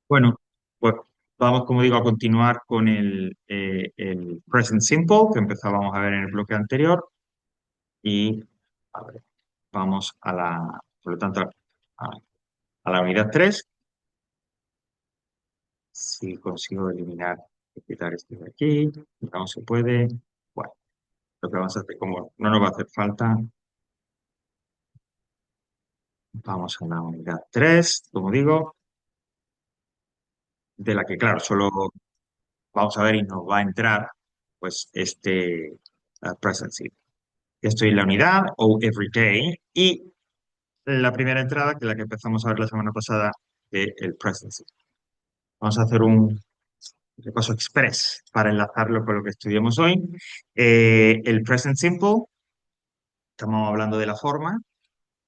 Bueno, pues vamos, como digo, a continuar con el Present Simple que empezábamos a ver en el bloque anterior y a ver, vamos por lo tanto, a, a la unidad 3. Si consigo eliminar y quitar este de aquí, no se puede. Bueno, lo que vamos a hacer, como no nos va a hacer falta, vamos a la unidad 3, como digo, de la que, claro, solo vamos a ver y nos va a entrar pues Present Simple. Estoy en la unidad o everyday y la primera entrada, que es la que empezamos a ver la semana pasada, de el present simple. Vamos a hacer un repaso express para enlazarlo con lo que estudiamos hoy. El present simple, estamos hablando de la forma,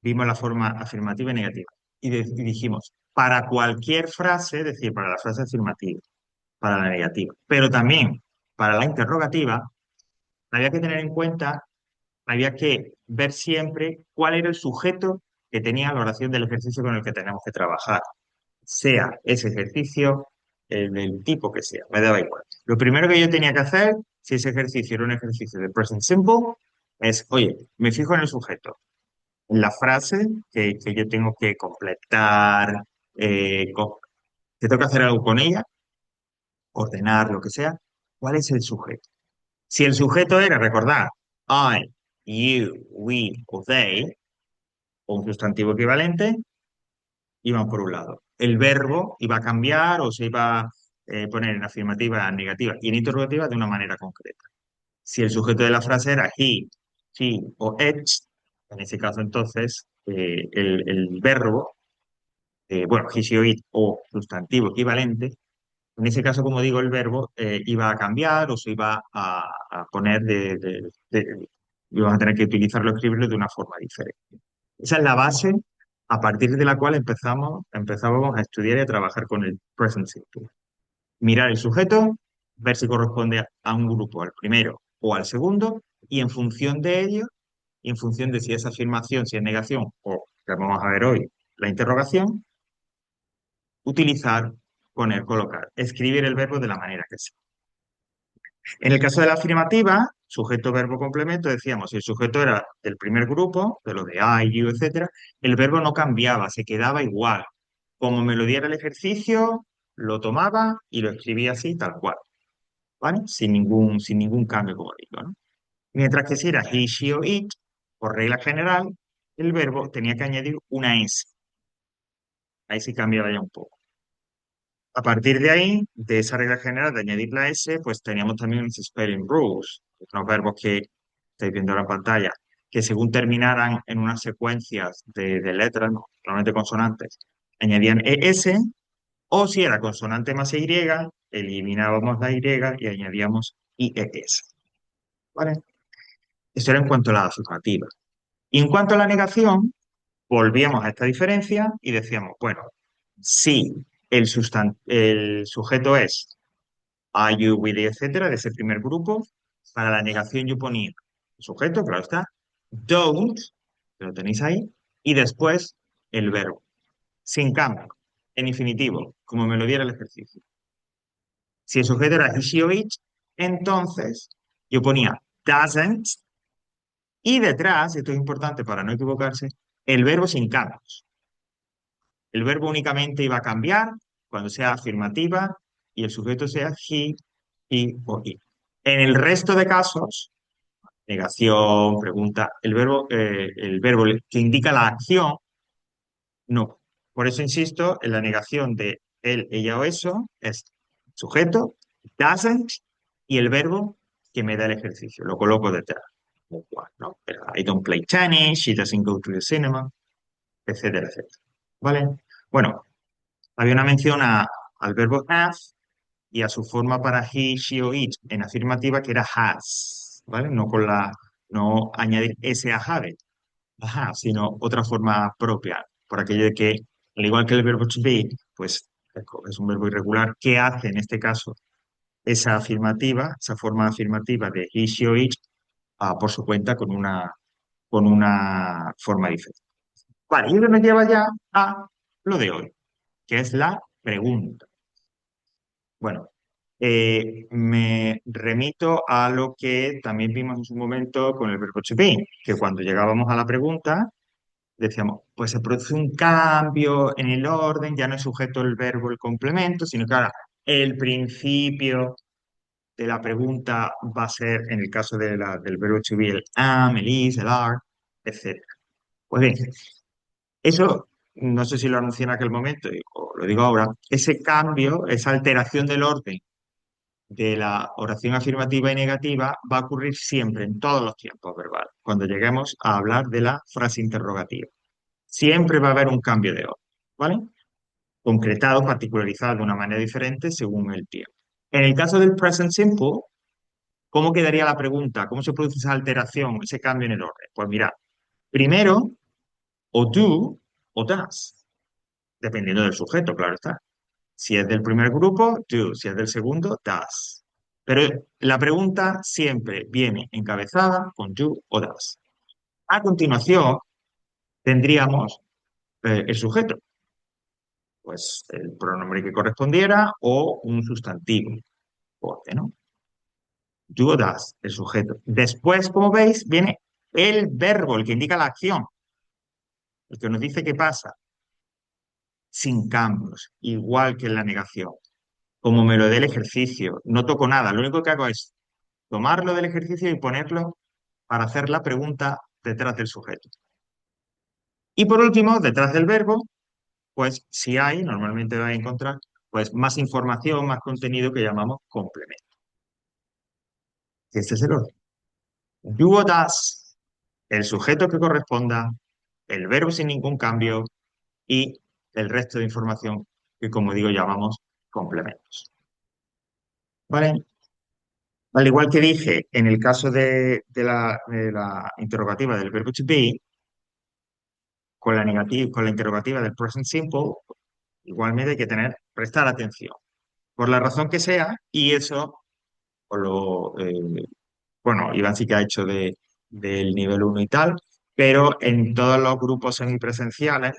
vimos la forma afirmativa y negativa y dijimos, para cualquier frase, es decir, para la frase afirmativa, para la negativa, pero también para la interrogativa, había que tener en cuenta, había que ver siempre cuál era el sujeto que tenía la oración del ejercicio con el que tenemos que trabajar, sea ese ejercicio del tipo que sea, me daba igual. Lo primero que yo tenía que hacer, si ese ejercicio era un ejercicio de present simple, es, oye, me fijo en el sujeto, en la frase que yo tengo que completar, que tengo que hacer algo con ella, ordenar, lo que sea, ¿cuál es el sujeto? Si el sujeto era, recordar, I, you, we o they, o un sustantivo equivalente, iban por un lado. El verbo iba a cambiar o se iba a poner en afirmativa, negativa y en interrogativa de una manera concreta. Si el sujeto de la frase era he, she o it, en ese caso entonces el verbo, bueno, he, she o it o sustantivo equivalente, en ese caso, como digo, el verbo iba a cambiar o se iba a poner íbamos a tener que utilizarlo, escribirlo de una forma diferente. Esa es la base a partir de la cual empezábamos a estudiar y a trabajar con el present simple. Mirar el sujeto, ver si corresponde a un grupo, al primero o al segundo, y en función de ello, y en función de si es afirmación, si es negación, o que vamos a ver hoy, la interrogación, utilizar, poner, colocar, escribir el verbo de la manera que sea. En el caso de la afirmativa, sujeto, verbo, complemento, decíamos, si el sujeto era del primer grupo, de lo de I, you, etcétera, el verbo no cambiaba, se quedaba igual. Como me lo diera el ejercicio, lo tomaba y lo escribía así, tal cual, ¿vale? Sin ningún cambio, como digo, ¿no? Mientras que si era he, she o it, por regla general, el verbo tenía que añadir una S. Ahí sí cambiaba ya un poco. A partir de ahí, de esa regla general de añadir la S, pues teníamos también unos spelling rules, unos verbos que estáis viendo ahora en pantalla, que según terminaran en unas secuencias de letras, ¿no? Normalmente consonantes, añadían ES, o si era consonante más Y, eliminábamos la Y y añadíamos IES. ¿Vale? Esto era en cuanto a la afirmativa. Y en cuanto a la negación, volvíamos a esta diferencia y decíamos, bueno, si el sujeto es are you, will, etcétera, de ese primer grupo. Para la negación yo ponía sujeto, claro está, don't, que lo tenéis ahí, y después el verbo, sin cambio, en infinitivo, como me lo diera el ejercicio. Si el sujeto era he, she o it, entonces yo ponía doesn't, y detrás, esto es importante para no equivocarse, el verbo sin cambios. El verbo únicamente iba a cambiar cuando sea afirmativa y el sujeto sea he o it. En el resto de casos, negación, pregunta, el verbo que indica la acción, no. Por eso insisto, en la negación de él, ella o eso, es sujeto, doesn't, y el verbo que me da el ejercicio. Lo coloco detrás. Como cual, ¿no? Pero I don't play tennis, she doesn't go to the cinema, etcétera, etcétera. ¿Vale? Bueno, había una mención al verbo have y a su forma para he, she o it en afirmativa que era has, ¿vale? No añadir ese a have, ajá, sino otra forma propia, por aquello de que, al igual que el verbo to be, pues es un verbo irregular, ¿qué hace en este caso esa afirmativa, esa forma afirmativa de he, she o it por su cuenta con una forma diferente? Vale, y eso nos lleva ya a lo de hoy, que es la pregunta. Bueno, me remito a lo que también vimos en su momento con el verbo to be, que cuando llegábamos a la pregunta decíamos, pues se produce un cambio en el orden, ya no es sujeto el verbo, el complemento, sino que ahora el principio de la pregunta va a ser, en el caso del verbo to be, el am, el is, el are, etc. Pues bien, eso no sé si lo anuncié en aquel momento o lo digo ahora, ese cambio, esa alteración del orden de la oración afirmativa y negativa va a ocurrir siempre, en todos los tiempos verbales, cuando lleguemos a hablar de la frase interrogativa. Siempre va a haber un cambio de orden, ¿vale? Concretado, particularizado de una manera diferente según el tiempo. En el caso del present simple, ¿cómo quedaría la pregunta? ¿Cómo se produce esa alteración, ese cambio en el orden? Pues mira, primero, o do o does, dependiendo del sujeto, claro está. Si es del primer grupo, do. Si es del segundo, does. Pero la pregunta siempre viene encabezada con do o does. A continuación, tendríamos el sujeto, pues el pronombre que correspondiera o un sustantivo, ¿no? Do o does, el sujeto. Después, como veis, viene el verbo, el que indica la acción, el que nos dice qué pasa, sin cambios, igual que en la negación. Como me lo dé el ejercicio, no toco nada, lo único que hago es tomarlo del ejercicio y ponerlo para hacer la pregunta detrás del sujeto. Y por último, detrás del verbo, pues si hay, normalmente vais a encontrar, pues más información, más contenido que llamamos complemento. Y este es el orden. Do o does, el sujeto que corresponda, el verbo sin ningún cambio y el resto de información que, como digo, llamamos complementos. ¿Vale? Al igual que dije, en el caso de la interrogativa del verbo to be, con la interrogativa del present simple, igualmente hay que prestar atención, por la razón que sea, y eso, por bueno, Iván sí que ha hecho del nivel uno y tal, pero en todos los grupos semipresenciales,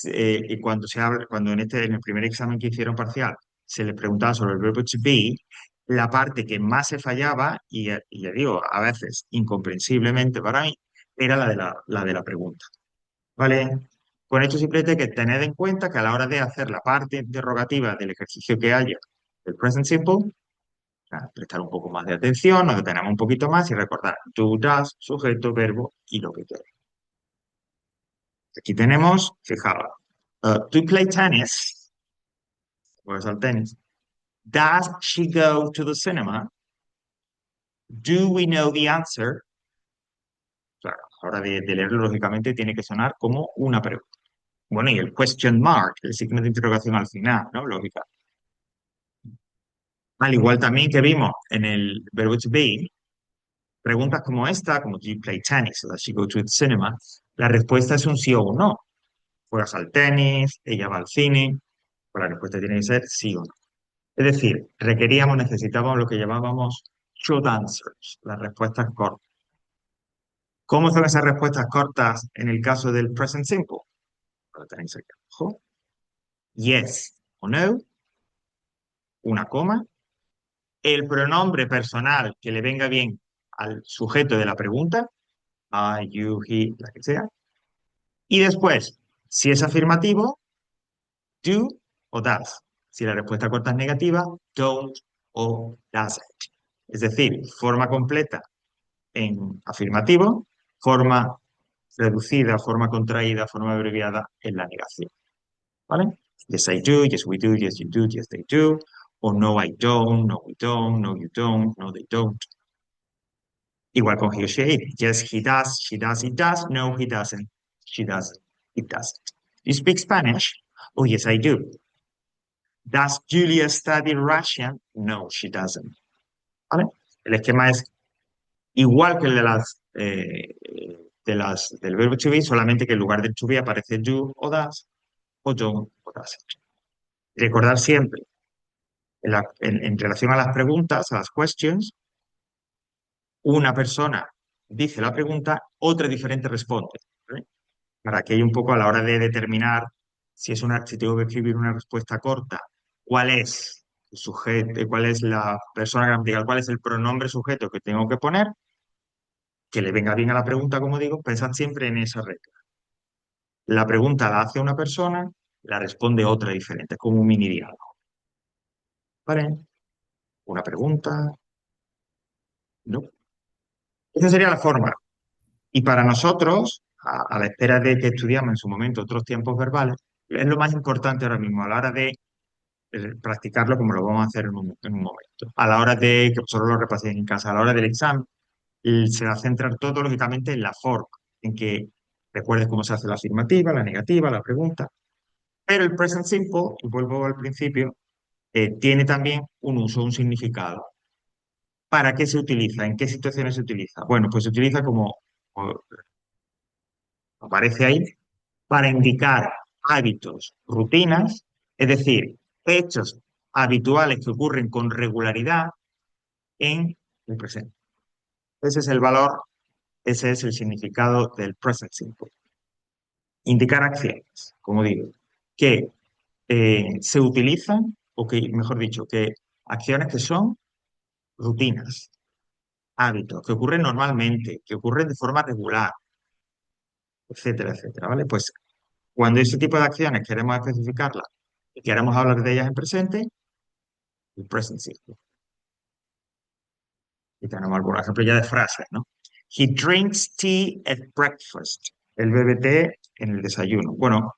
y cuando en el primer examen que hicieron parcial se les preguntaba sobre el verbo to be, la parte que más se fallaba, y ya digo, a veces incomprensiblemente para mí, era la de la pregunta. ¿Vale? Con esto simplemente hay que tener en cuenta que a la hora de hacer la parte interrogativa del ejercicio que haya del present simple, prestar un poco más de atención, nos detenemos un poquito más y recordar do, does, sujeto, verbo y lo que quede. Aquí tenemos, fijaros, do you play tennis? Juegas al tenis. Does she go to the cinema? Do we know the answer? Claro, a la hora de leerlo, lógicamente, tiene que sonar como una pregunta. Bueno, y el question mark, el signo de interrogación al final, ¿no? Lógica. Al igual también que vimos en el verbo to be, preguntas como esta, como do you play tennis? O does she go to the cinema? La respuesta es un sí o un no. ¿Juegas al tenis? ¿Ella va al cine? Pues la respuesta tiene que ser sí o no. Es decir, necesitábamos lo que llamábamos short answers, las respuestas cortas. ¿Cómo son esas respuestas cortas en el caso del present simple? Lo tenéis aquí abajo. Yes o no, una coma, el pronombre personal que le venga bien al sujeto de la pregunta, I, you, he, la que sea. Y después, si es afirmativo, do o does. Si la respuesta corta es negativa, don't o doesn't. Es decir, forma completa en afirmativo, forma reducida, forma contraída, forma abreviada en la negación. ¿Vale? Yes, I do, yes, we do, yes, you do, yes, they do. O no, I don't, no, we don't, no, you don't, no, they don't. Igual con he or she, it. Yes, he does, she does, it does. No, he doesn't, she doesn't, it doesn't. You speak Spanish? Oh, yes, I do. Does Julia study Russian? No, she doesn't. ¿Vale? El esquema es igual que el del verbo to be, solamente que en lugar de to be aparece do o does, o don't o doesn't. Recordar siempre, en relación a las preguntas, a las questions, una persona dice la pregunta, otra diferente responde. ¿Vale? Para que hay un poco a la hora de determinar si tengo que escribir una respuesta corta cuál es el sujeto, cuál es la persona gramatical, cuál es el pronombre sujeto que tengo que poner, que le venga bien a la pregunta, como digo, pensad siempre en esa regla. La pregunta la hace una persona, la responde otra diferente, como un mini diálogo. ¿Vale? Una pregunta, ¿no? Esa sería la forma. Y para nosotros, a la espera de que estudiamos en su momento otros tiempos verbales, es lo más importante ahora mismo a la hora de practicarlo como lo vamos a hacer en un momento. A la hora de que vosotros lo repaséis en casa, a la hora del examen, se va a centrar todo lógicamente en la forma, en que recuerdes cómo se hace la afirmativa, la negativa, la pregunta. Pero el present simple, y vuelvo al principio, tiene también un uso, un significado. ¿Para qué se utiliza? ¿En qué situaciones se utiliza? Bueno, pues se utiliza como aparece ahí, para indicar hábitos, rutinas, es decir, hechos habituales que ocurren con regularidad en el presente. Ese es el valor, ese es el significado del present simple. Indicar acciones, como digo, que se utilizan, o que, mejor dicho, que acciones que son rutinas, hábitos, que ocurren normalmente, que ocurren de forma regular, etcétera, etcétera, ¿vale? Pues cuando ese tipo de acciones queremos especificarlas y queremos hablar de ellas en presente, el present simple. Y tenemos algunos ejemplos ya de frases, ¿no? He drinks tea at breakfast. Él bebe té en el desayuno. Bueno,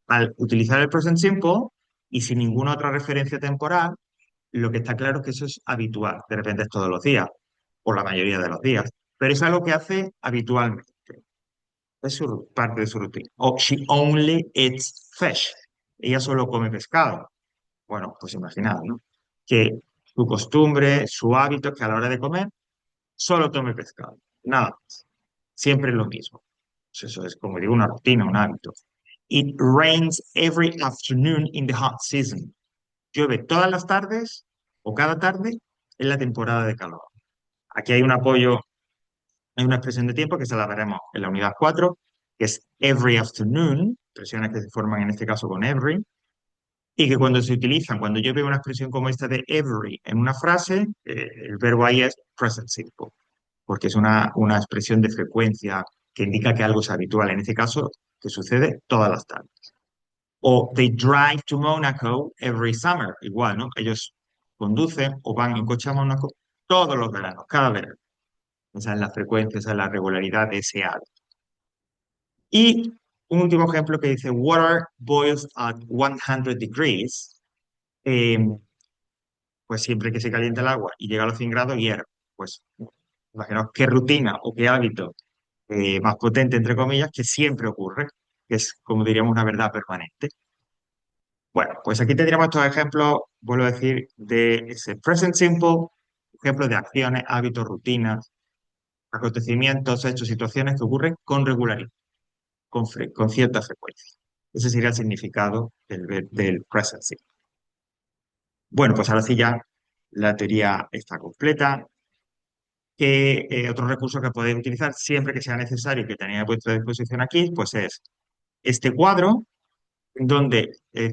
al utilizar el present simple y sin ninguna otra referencia temporal, lo que está claro es que eso es habitual. De repente es todos los días, o la mayoría de los días. Pero es algo que hace habitualmente. Es parte de su rutina. O she only eats fish. Ella solo come pescado. Bueno, pues imaginad, ¿no? Que su costumbre, su hábito es que a la hora de comer solo tome pescado. Nada más. Siempre es lo mismo. Pues eso es, como digo, una rutina, un hábito. It rains every afternoon in the hot season. Llueve todas las tardes o cada tarde en la temporada de calor. Aquí hay un apoyo, hay una expresión de tiempo que se la veremos en la unidad 4, que es every afternoon, expresiones que se forman en este caso con every, y que cuando se utilizan, cuando yo veo una expresión como esta de every en una frase, el verbo ahí es present simple, porque es una expresión de frecuencia que indica que algo es habitual, en este caso, que sucede todas las tardes. O they drive to Monaco every summer, igual, ¿no? Ellos conducen o van en coche a Mónaco todos los veranos, cada verano. Esa es la frecuencia, esa es la regularidad de ese hábito. Y un último ejemplo que dice, water boils at 100 degrees. Eh, pues siempre que se calienta el agua y llega a los 100 grados, hierve. Pues imaginaos qué rutina o qué hábito más potente, entre comillas, que siempre ocurre, que es, como diríamos, una verdad permanente. Bueno, pues aquí tendríamos estos ejemplos, vuelvo a decir, de ese present simple, ejemplos de acciones, hábitos, rutinas, acontecimientos, hechos, situaciones que ocurren con regularidad, con cierta frecuencia. Ese sería el significado del present simple. Bueno, pues ahora sí ya la teoría está completa. Que otro recurso que podéis utilizar siempre que sea necesario y que tenéis a vuestra disposición aquí, pues es este cuadro donde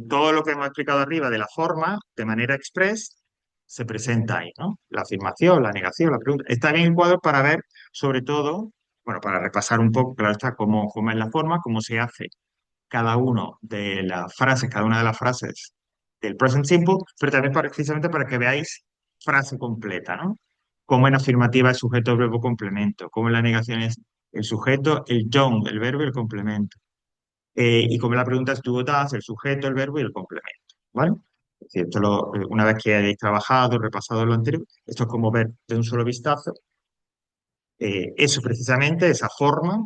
todo lo que hemos explicado arriba de la forma, de manera express, se presenta ahí, ¿no? La afirmación, la negación, la pregunta. Está bien el cuadro para ver, sobre todo, bueno, para repasar un poco, claro está, cómo es la forma, cómo se hace cada uno de las frases, cada una de las frases del present simple, pero también precisamente para que veáis frase completa, ¿no? Cómo en afirmativa el sujeto, verbo, complemento, cómo en la negación es el sujeto, el John, el verbo y el complemento. Y como la pregunta es tú das, el sujeto, el verbo y el complemento, ¿vale? Es decir, una vez que hayáis trabajado, repasado lo anterior, esto es como ver de un solo vistazo eso precisamente, esa forma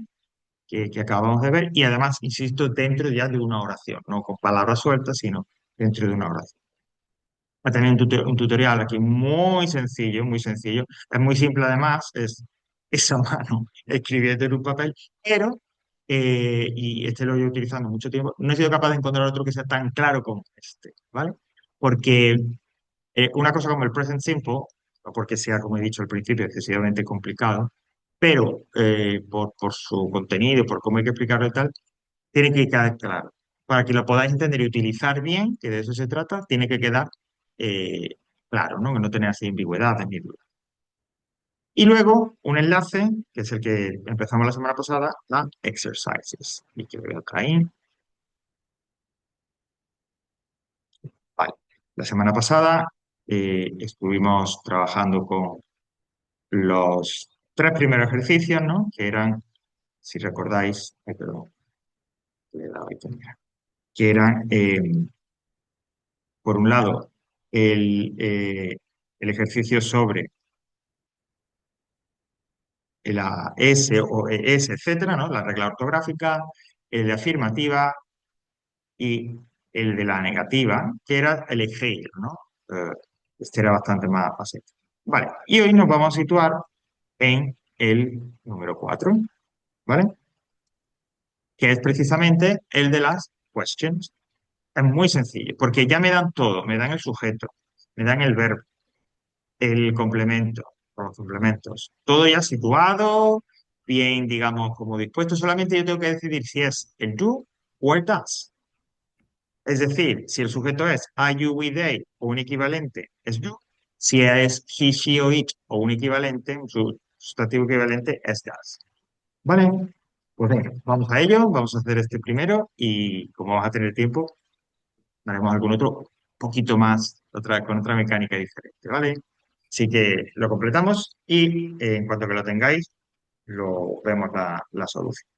que acabamos de ver, y además, insisto, dentro ya de una oración, no con palabras sueltas, sino dentro de una oración. Va a tener un tutorial aquí muy sencillo, muy sencillo. Es muy simple además, es a mano, escribiendo en un papel, pero, y este lo he ido utilizando mucho tiempo, no he sido capaz de encontrar otro que sea tan claro como este, ¿vale? Porque una cosa como el present simple, no porque sea, como he dicho al principio, excesivamente complicado, pero por su contenido, por cómo hay que explicarlo y tal, tiene que quedar claro. Para que lo podáis entender y utilizar bien, que de eso se trata, tiene que quedar eh, claro, ¿no? Que no tener así ambigüedades ni dudas. Y luego un enlace, que es el que empezamos la semana pasada, a exercises. Y que voy a traer. Vale. La semana pasada estuvimos trabajando con los tres primeros ejercicios, ¿no? Que eran, si recordáis, ay, perdón, le he dado ahí también, que eran, por un lado, el ejercicio sobre la S o ES, etcétera, ¿no? La regla ortográfica, el de afirmativa y el de la negativa, que era elegir, ¿no? Eh, este era bastante más fácil. Vale, y hoy nos vamos a situar en el número 4, ¿vale? Que es precisamente el de las questions. Es muy sencillo, porque ya me dan todo, me dan el sujeto, me dan el verbo, el complemento, o los complementos, todo ya situado, bien, digamos, como dispuesto, solamente yo tengo que decidir si es el do o el does. Es decir, si el sujeto es are you, we, they o un equivalente es do, si es he, she o it o un equivalente, un sustantivo equivalente es does. ¿Vale? Pues venga, vamos a ello, vamos a hacer este primero y como vamos a tener tiempo, haremos algún otro poquito más, con otra mecánica diferente, ¿vale? Así que lo completamos y en cuanto que lo tengáis, lo vemos la solución.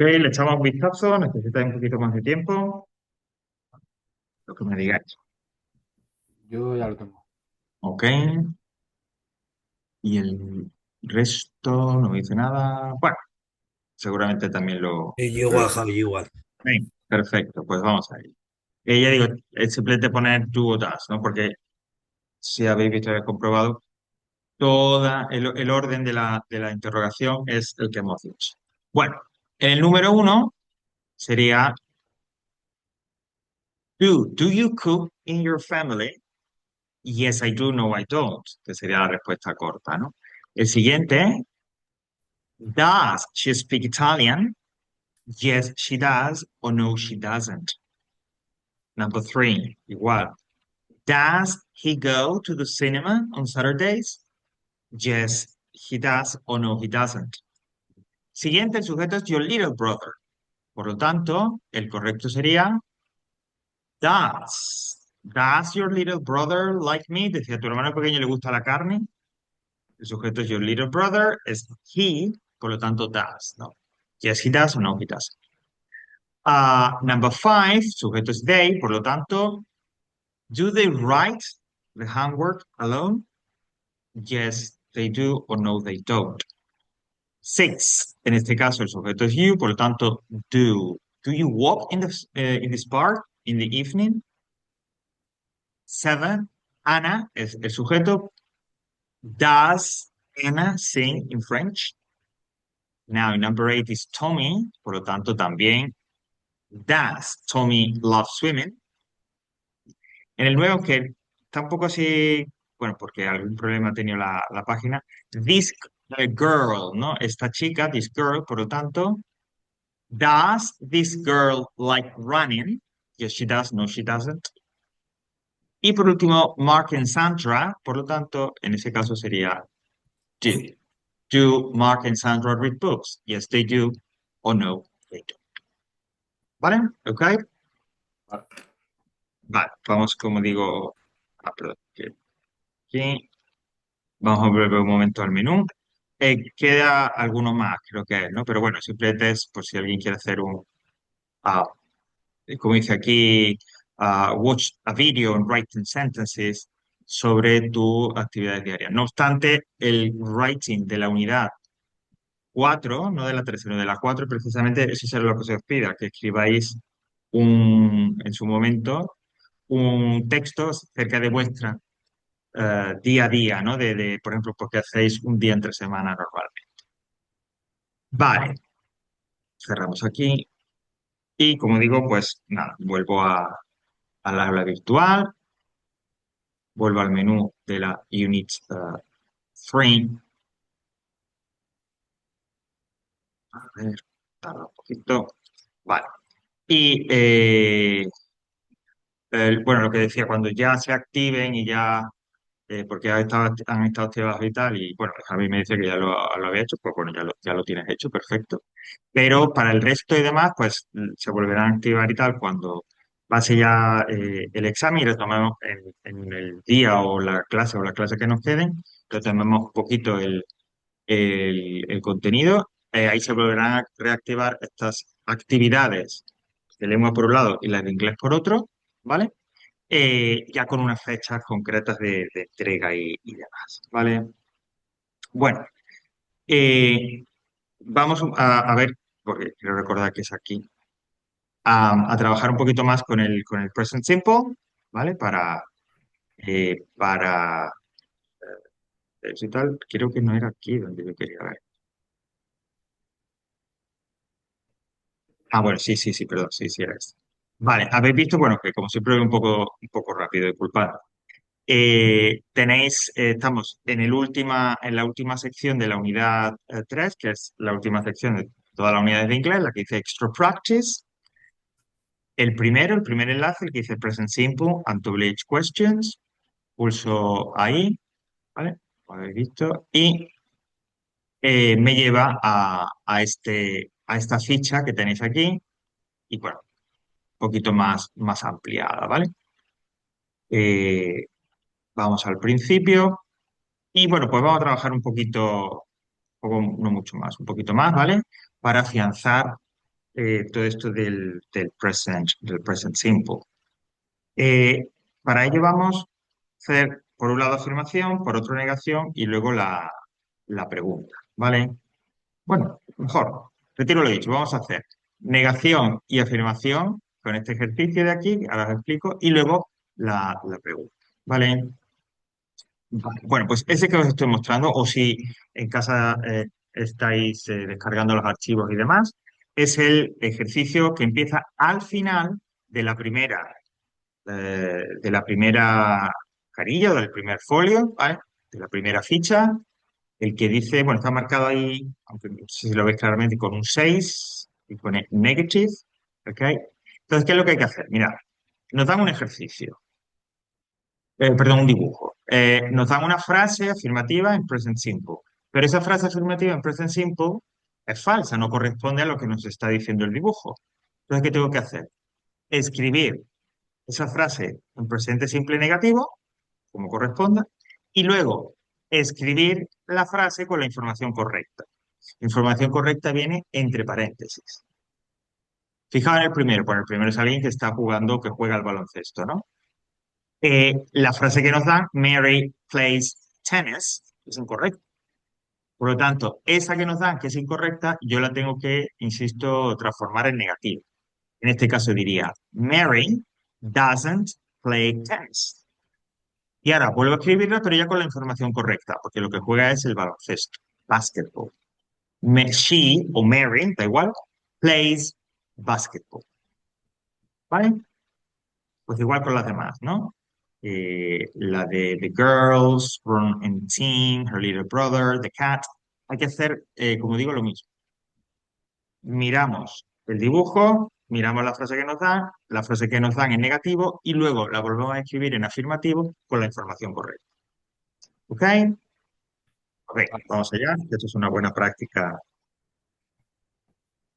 le echamos un vistazo, necesitáis un poquito más de tiempo, lo que me digáis. Yo ya lo tengo. Ok, y el resto no me dice nada. Bueno, seguramente también Y yo lo igual, hice. Javi, yo igual. Bien, perfecto, pues vamos a ir. Ya digo, es simplemente poner do o does, ¿no? Porque si habéis visto y comprobado, el orden de la interrogación es el que hemos dicho. Bueno, el número uno sería do you cook in your family? Yes, I do, no, I don't, que sería la respuesta corta, ¿no? El siguiente, does she speak Italian? Yes, she does, or no, she doesn't. Number three, igual. Does he go to the cinema on Saturdays? Yes, he does, or no, he doesn't. Siguiente, el sujeto es your little brother. Por lo tanto, el correcto sería does. Does your little brother like me? Decía, ¿tu hermano pequeño le gusta la carne? El sujeto es your little brother, es he, por lo tanto does, ¿no? Yes, he does o no, he does. Number five, sujeto es they, por lo tanto, do they write the homework alone? Yes, they do or no, they don't. Six, en este caso el sujeto es you, por lo tanto, do. Do you walk in this park in the evening? Seven, Ana es el sujeto. Does Anna sing in French? Now, number eight is Tommy, por lo tanto, también. Does Tommy love swimming? En el nuevo, que está un poco así, bueno, porque algún problema ha tenido la página. This girl, ¿no? Esta chica, this girl, por lo tanto. Does this girl like running? Yes, she does. No, she doesn't. Y por último, Mark and Sandra, por lo tanto, en ese caso sería do. Do Mark and Sandra read books? Yes, they do. O no, they don't. ¿Vale? ¿Ok? Vale. Vale, vamos, como digo, perdón, que aquí. Vamos a volver un momento al menú. Queda alguno más, creo que es, ¿no? Pero bueno, simplemente es por si alguien quiere hacer ah, como dice aquí, watch a video and writing sentences sobre tu actividad diaria. No obstante, el writing de la unidad 4, no de la 3, sino de la 4, precisamente eso será lo que se os pida, que escribáis en su momento un texto acerca de vuestra día a día, ¿no? Por ejemplo, porque hacéis un día entre semana normalmente. Vale, cerramos aquí. Y como digo, pues nada, vuelvo al aula virtual. Vuelvo al menú de la Unit 3. A ver, tarda un poquito. Vale. Y bueno, lo que decía, cuando ya se activen y ya, porque han estado activados y tal, y bueno, Javi me dice que ya lo había hecho, pues bueno, ya lo tienes hecho, perfecto. Pero para el resto y demás, pues se volverán a activar y tal cuando pase ya el examen y retomemos en el día o la clase que nos queden, retomemos un poquito el contenido. Ahí se volverán a reactivar estas actividades de lengua por un lado y las de inglés por otro, ¿vale? Ya con unas fechas concretas de entrega y demás, ¿vale? Bueno, eh, vamos a ver, porque quiero recordar que es aquí, a trabajar un poquito más con el present simple, ¿vale? Para eso y tal, creo que no era aquí donde yo quería ver. Bueno, sí, sí, sí, perdón, sí, sí era este. Vale, habéis visto, bueno, que como siempre voy un poco rápido, disculpad. Estamos en la última sección de la unidad 3, que es la última sección de todas las unidades de inglés, la que dice Extra Practice. El primer enlace, el que dice Present Simple and WH Questions. Pulso ahí, ¿vale? Lo habéis visto. Y me lleva a esta ficha que tenéis aquí. Y bueno, un poquito más ampliada, ¿vale? Eh, Vamos al principio y bueno, pues vamos a trabajar un poquito, no mucho más, un poquito más, ¿vale? Para afianzar. todo esto del present simple. Eh, para ello vamos a hacer por un lado afirmación, por otro negación y luego la pregunta, ¿vale? Bueno, mejor, retiro lo dicho, vamos a hacer negación y afirmación con este ejercicio de aquí, ahora os explico, y luego la pregunta, ¿vale? Vale, bueno, pues ese que os estoy mostrando, o si en casa estáis descargando los archivos y demás, es el ejercicio que empieza al final de la primera carilla o del primer folio, ¿vale? De la primera ficha, el que dice, bueno, está marcado ahí, aunque no sé si lo veis claramente, con un 6 y pone negative, ¿ok? Entonces, ¿qué es lo que hay que hacer? Mirad, nos dan un ejercicio, perdón, un dibujo. Nos dan una frase afirmativa en present simple, pero esa frase afirmativa en present simple es falsa, no corresponde a lo que nos está diciendo el dibujo. Entonces, ¿qué tengo que hacer? Escribir esa frase en presente simple negativo, como corresponda, y luego escribir la frase con la información correcta. Información correcta viene entre paréntesis. Fijaos en el primero, por el primero es alguien que está jugando, que juega al baloncesto, ¿no? La frase que nos dan, Mary plays tennis, es incorrecta. Por lo tanto, esa que nos dan, que es incorrecta, yo la tengo que, insisto, transformar en negativo. En este caso diría, Mary doesn't play tennis. Y ahora vuelvo a escribirla, pero ya con la información correcta, porque lo que juega es el baloncesto, basketball. She o Mary, da igual, plays basketball. ¿Vale? Pues igual con las demás, ¿no? La de The Girls, Run and Team, Her Little Brother, The Cat. Hay que hacer, como digo, lo mismo. Miramos el dibujo, miramos la frase que nos dan, la frase que nos dan en negativo y luego la volvemos a escribir en afirmativo con la información correcta. ¿Ok? Ok, Vale. vamos allá. Esto es una buena práctica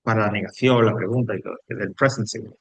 para la negación, la pregunta y todo, del present simple.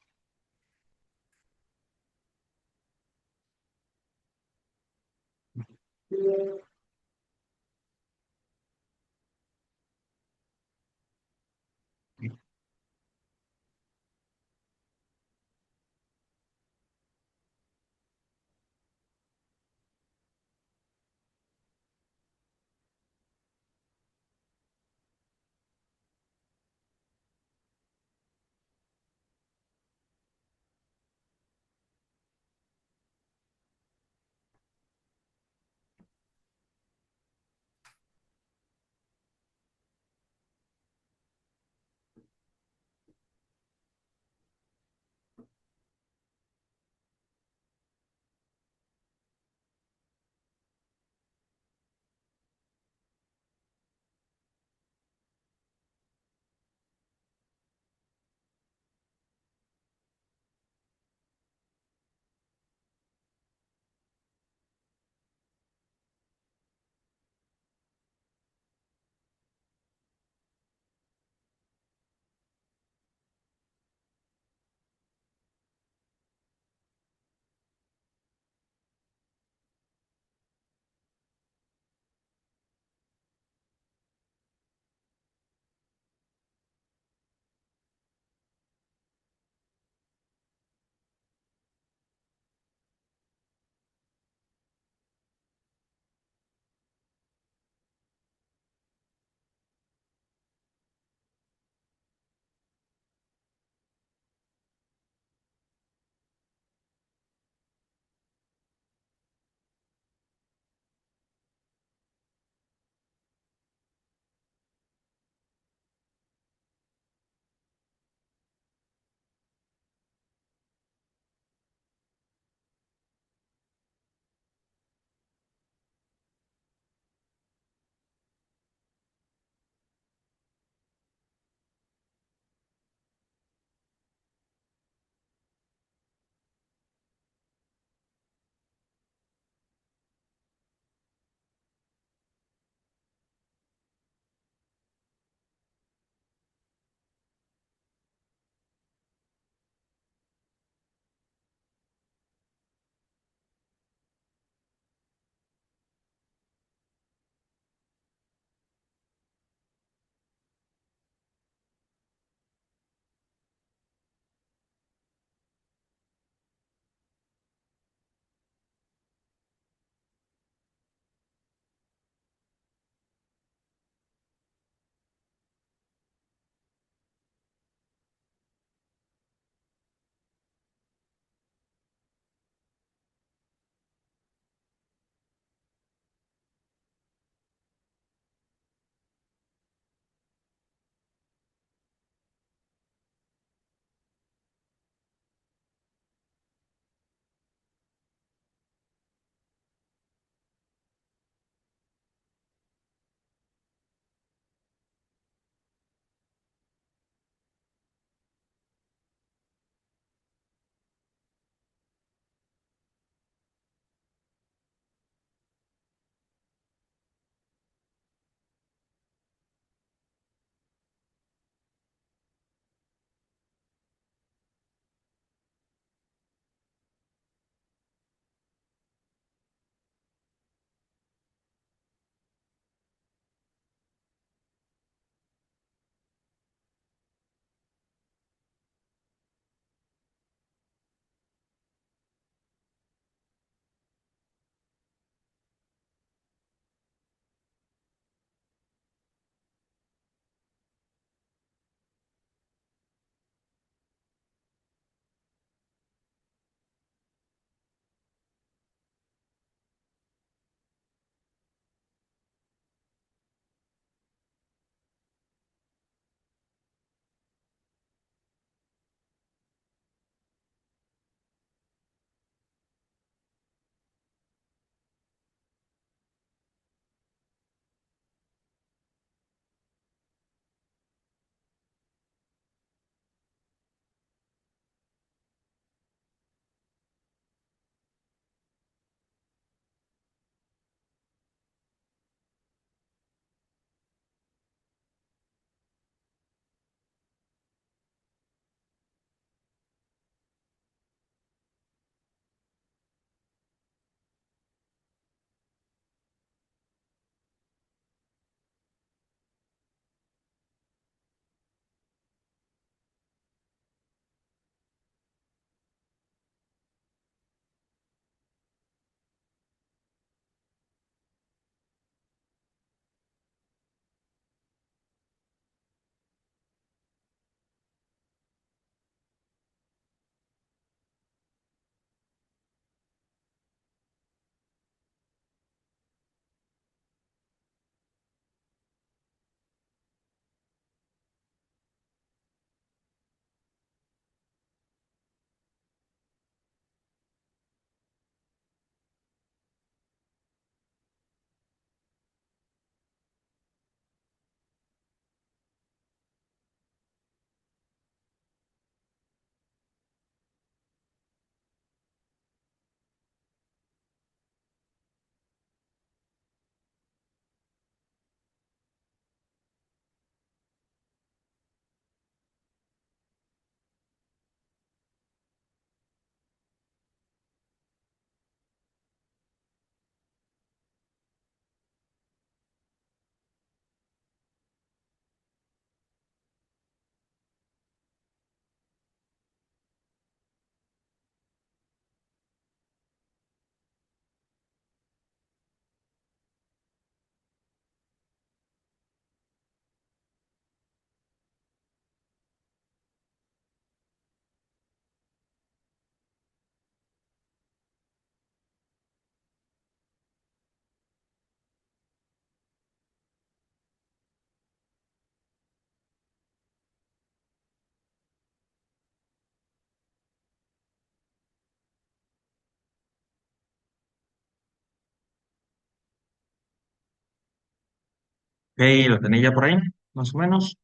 Ok, ¿lo tenéis ya por ahí? Más o menos.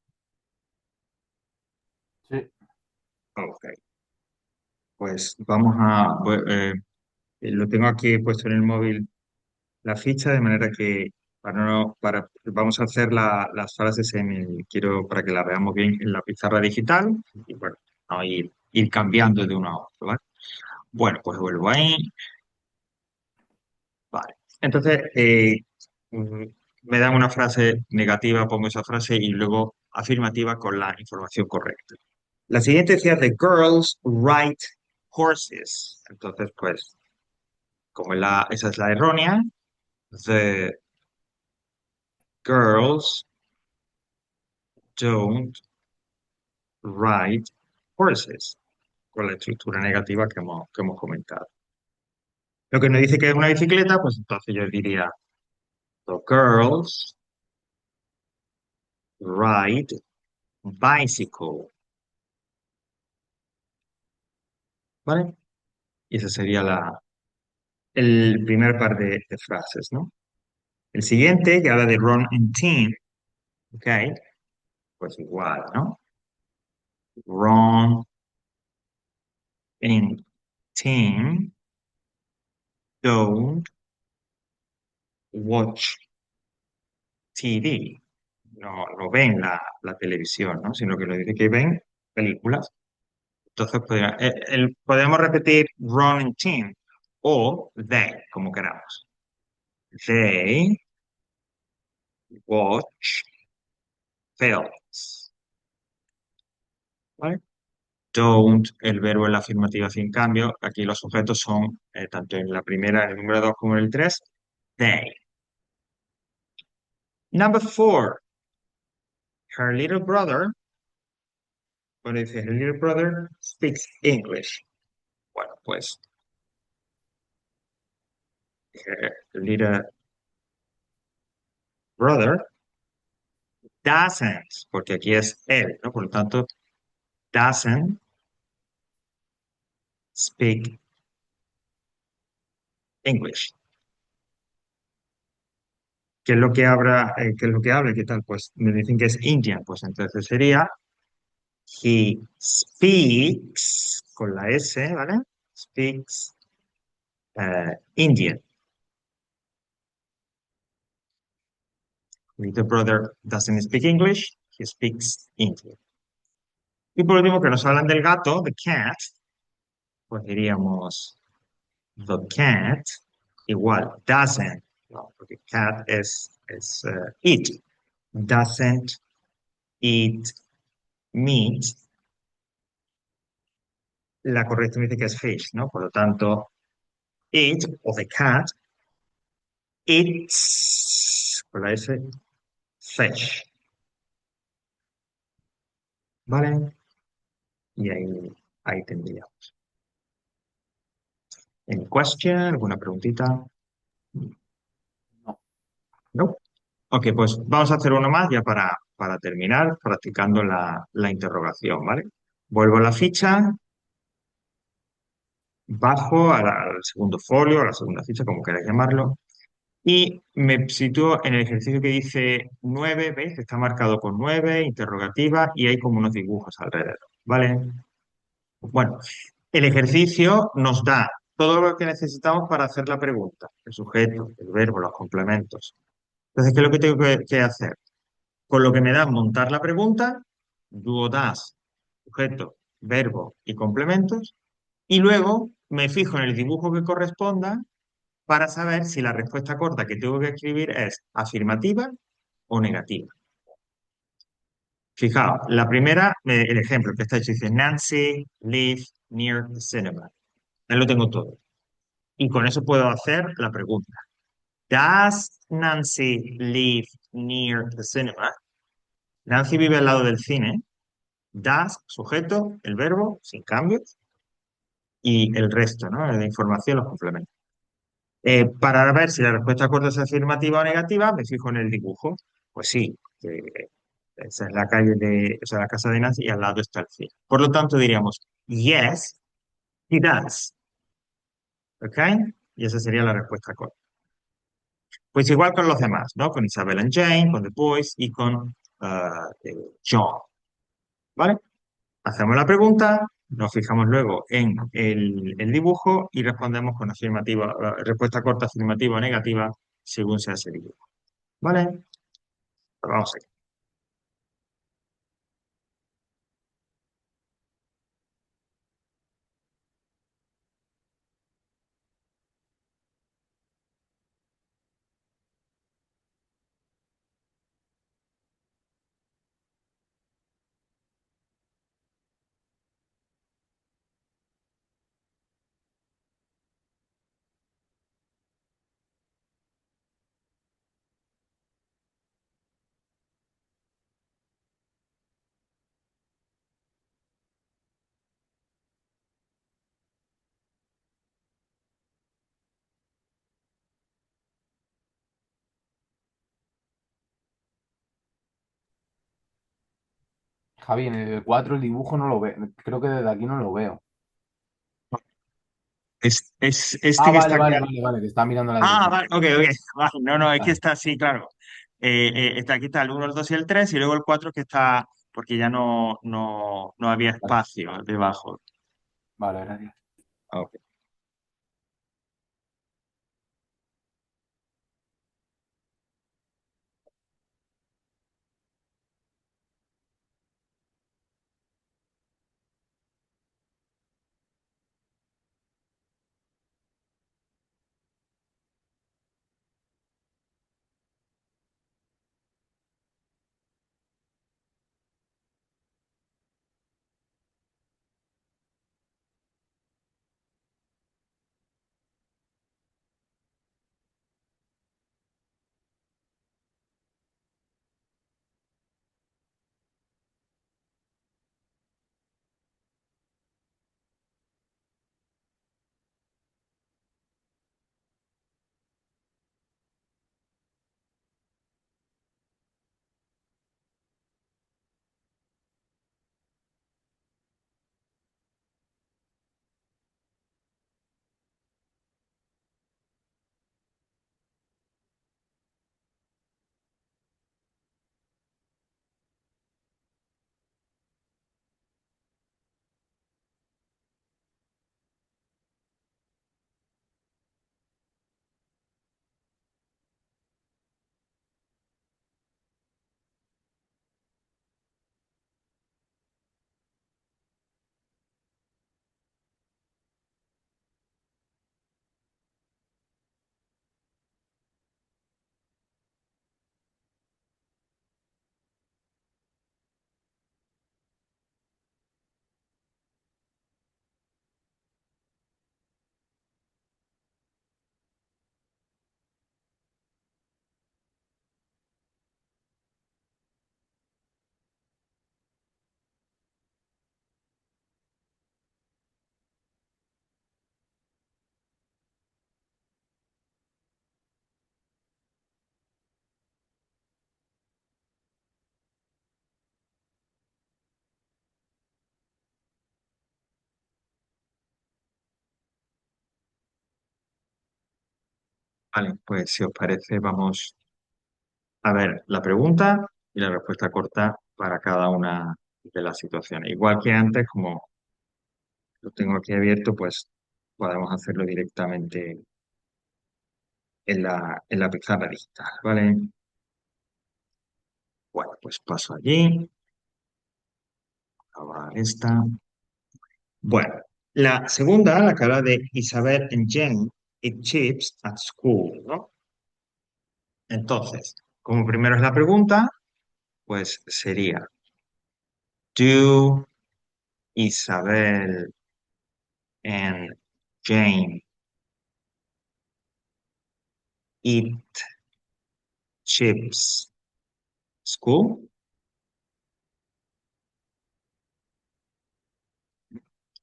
Sí, Ok, pues vamos a... lo tengo aquí puesto en el móvil la ficha, de manera que vamos a hacer las frases quiero para que las veamos bien en la pizarra digital y bueno, no ir cambiando de uno a otro, ¿vale? Bueno, pues vuelvo ahí, vale. Entonces, mm, me dan una frase negativa, pongo esa frase y luego afirmativa con la información correcta. La siguiente decía, The girls ride horses. Entonces, pues, como esa es la errónea, the girls don't ride horses, con la estructura negativa que hemos comentado. Lo que nos dice que es una bicicleta, pues entonces yo diría, the girls ride bicycle, ¿vale? Y ese sería el primer par de frases, ¿no? El siguiente, que habla de run and team, ¿ok? Pues igual, ¿no? Run and team don't watch TV. No ven la televisión, ¿no? Sino que nos dice que ven películas. Entonces, podemos repetir run and team o they, como queramos. They watch films. ¿Vale? Don't, el verbo en la afirmativa sin cambio. Aquí los sujetos son, tanto en la primera, en el número 2 como en el 3, they. Number 4, her little brother, cuando dice her little brother speaks English. Bueno, pues her little brother doesn't, porque aquí es él, ¿no? Por lo tanto, doesn't speak English. ¿Qué es lo que qué es lo que habla? ¿Qué tal? Pues me dicen que es Indian, pues entonces sería he speaks con la S, ¿vale? Speaks Indian. Little brother doesn't speak English, he speaks Indian. Y por último, que nos hablan del gato, the cat, pues diríamos the cat igual, doesn't, no, porque cat es eat, doesn't eat meat. La correcta me dice que es fish, ¿no? Por lo tanto, it o the cat eats con la S, fish. ¿Vale? Y ahí tendría. ¿Any question? ¿Alguna preguntita? no. ¿No? Ok, pues vamos a hacer uno más ya para terminar practicando la interrogación, ¿vale? Vuelvo a la ficha, bajo al segundo folio, a la segunda ficha, como queráis llamarlo, y me sitúo en el ejercicio que dice 9, ¿veis? Está marcado con 9, interrogativa, y hay como unos dibujos alrededor, ¿vale? Bueno, el ejercicio nos da todo lo que necesitamos para hacer la pregunta, el sujeto, el verbo, los complementos. Entonces, ¿qué es lo que tengo que hacer? Con lo que me da montar la pregunta, do das, sujeto, verbo y complementos, y luego me fijo en el dibujo que corresponda para saber si la respuesta corta que tengo que escribir es afirmativa o negativa. Fijaos, la primera, el ejemplo que está hecho dice Nancy lives near the cinema. Ahí lo tengo todo. Y con eso puedo hacer la pregunta. Does Nancy live near the cinema? Nancy vive al lado del cine. Does, sujeto, el verbo, sin cambios, y el resto, ¿no? De información, los complementos. Para ver si la respuesta corta es afirmativa o negativa, me fijo en el dibujo. Pues sí, esa es la calle esa es la casa de Nancy y al lado está el cine. Por lo tanto, diríamos, yes, he does. ¿Ok? Y esa sería la respuesta corta. Pues igual con los demás, ¿no? Con Isabel and Jane, con The Boys y con John, ¿vale? Hacemos la pregunta, nos fijamos luego en el dibujo y respondemos con afirmativa, respuesta corta, afirmativa o negativa, según sea ese dibujo, ¿vale? Pues vamos allá. Javi, en el 4 el dibujo no lo veo. Creo que desde aquí no lo veo. Es este Ah, que vale, está aquí. vale, vale, vale, que está mirando la Ah, dirección. vale, ok, ok. Vale, no, no, es que Vale, está así, claro. Está, aquí está el uno, el 2 y el 3 y luego el 4 que está, porque ya no había vale, espacio debajo. vale, gracias. Ok, vale, pues si os parece, vamos a ver la pregunta y la respuesta corta para cada una de las situaciones. Igual que antes, como lo tengo aquí abierto, pues podemos hacerlo directamente en la pizarra digital, ¿vale? Bueno, pues paso allí, ahora esta. Bueno, la segunda, la que habla de Isabel and Jane eat chips at school, ¿no? Entonces, como primero es la pregunta, pues sería, ¿Do Isabel and Jane eat chips school?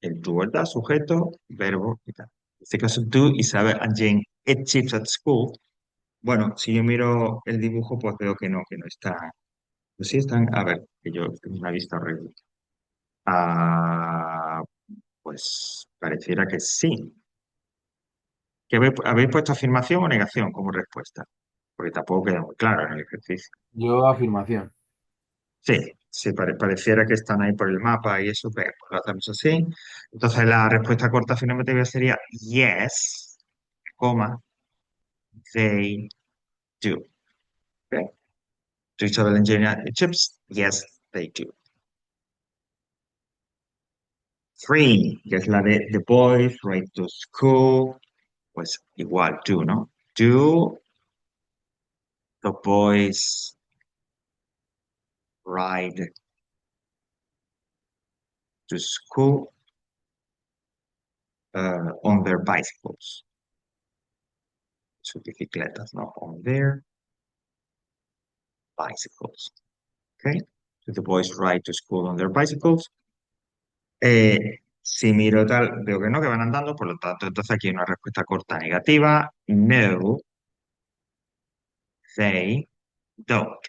El do, ¿verdad? Sujeto, verbo y tal. En este caso, Do Isabel and Jane eat chips at school. Bueno, si yo miro el dibujo, pues veo que no está. Pues sí están, a ver, que yo tengo una vista horrible. Ah, pues pareciera que sí. ¿Que habéis puesto afirmación o negación como respuesta? Porque tampoco queda muy claro en el ejercicio. Yo afirmación. Sí, sí, pareciera que están ahí por el mapa y eso, pero pues lo hacemos así. Entonces la respuesta corta afirmativa sería yes, coma, they do. Okay. Do you travel in chips? Yes, they do. Three, que es la de the boys ride to school, pues igual, do, ¿no? Do the boys ride to school on their bicycles? Sus bicicletas, ¿no? On their bicycles. Okay. Do the boys ride to school on their bicycles? Si miro tal, veo que no, que van andando, por lo tanto, entonces aquí hay una respuesta corta negativa. No, they don't.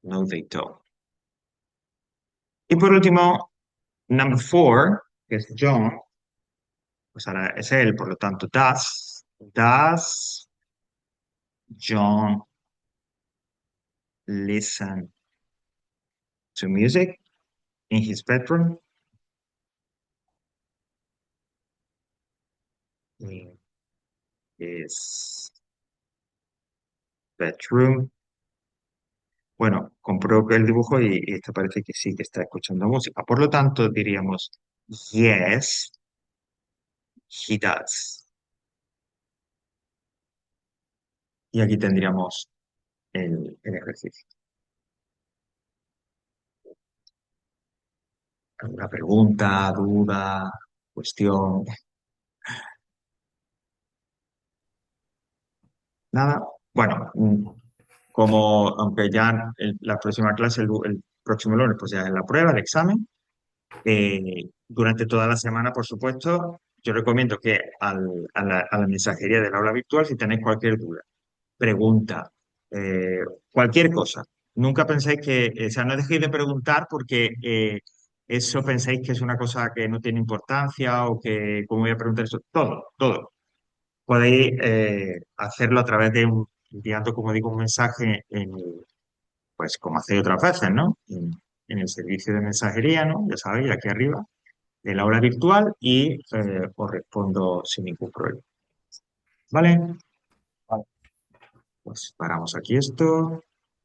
No, they don't. Y por último, number four, que es John, pues ahora es él, por lo tanto, does John listen to music in his bedroom? In his bedroom. Bueno, compruebo el dibujo y esto parece que sí que está escuchando música. Por lo tanto, diríamos, yes, he does. Y aquí tendríamos el ejercicio. ¿Alguna pregunta, duda, cuestión? Nada. Bueno, como aunque ya la próxima clase, el próximo lunes, pues ya es la prueba, el examen. Durante toda la semana, por supuesto, yo recomiendo que a la mensajería del aula virtual, si tenéis cualquier duda, pregunta, eh, cualquier cosa. Nunca penséis que, o sea, no dejéis de preguntar porque eso pensáis que es una cosa que no tiene importancia o que, ¿cómo voy a preguntar eso? Todo, todo. Podéis hacerlo a través de enviando, como digo, un mensaje pues como hacéis otras veces, ¿no? En el servicio de mensajería, ¿no? Ya sabéis, aquí arriba, del aula virtual y os respondo sin ningún problema. ¿Vale? Vale. Pues paramos aquí esto.